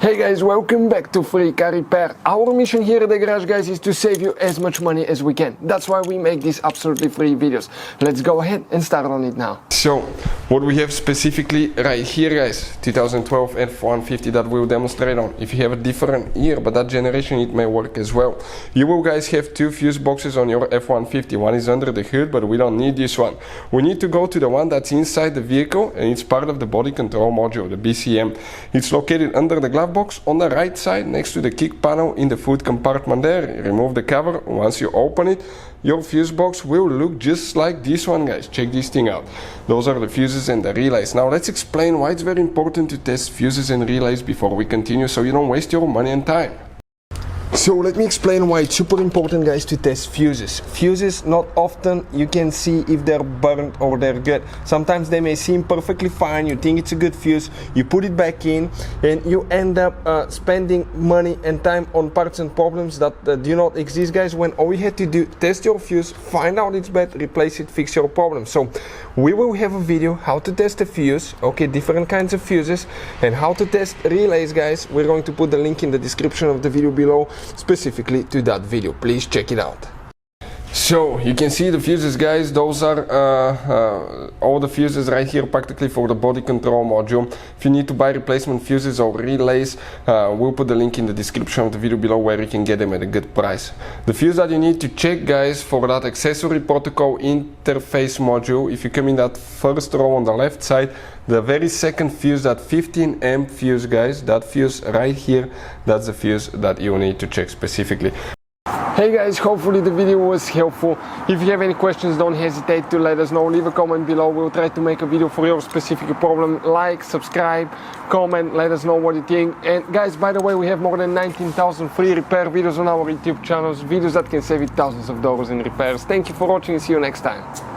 Hey guys, welcome back to Free Car Repair. Our mission here at the garage, guys, is to save you as much money as we can. That's why we make these absolutely free videos. Let's go ahead and start on it now. So, what we have specifically right here, guys, 2012 F-150 that we'll demonstrate on. If you have a different year, but that generation, it may work as well. You will, guys, have two fuse boxes on your F-150. One is under the hood, but we don't need this one. We need to go to the one that's inside the vehicle, and it's part of the body control module, the BCM. It's located under the glove box on the right side next to the kick panel in the foot compartment there. Remove the cover. Once you open it, your fuse box will look just like this one, guys. Check this thing out. Those are the fuses and the relays. Now let's explain why it's very important to test fuses and relays before we continue, so you don't waste your money and time. So let me explain why it's super important, guys, to test fuses. Fuses, not often you can see if they're burnt or they're good. Sometimes they may seem perfectly fine, you think it's a good fuse, you put it back in and you end up spending money and time on parts and problems that do not exist, guys, when all you had to do, test your fuse, find out it's bad, replace it, fix your problem. So we will have a video how to test a fuse, okay, different kinds of fuses, and how to test relays, guys. We're going to put the link in the description of the video below, specifically to that video. Please check it out. So you can see the fuses, guys. Those are all the fuses right here, practically for the body control module. If you need to buy replacement fuses or relays, we'll put the link in the description of the video below where you can get them at a good price. The fuse that you need to check, guys, for that Accessory Protocol Interface Module, if you come in that first row on the left side, the very second fuse, that 15 amp fuse, guys, that fuse right here, that's the fuse that you need to check specifically. Hey guys, hopefully the video was helpful. If you have any questions, don't hesitate to let us know. Leave a comment below. We'll try to make a video for your specific problem. Like, subscribe, comment, let us know what you think. And guys, by the way, we have more than 19,000 free repair videos on our YouTube channels, videos that can save you thousands of dollars in repairs. Thank you for watching and see you next time.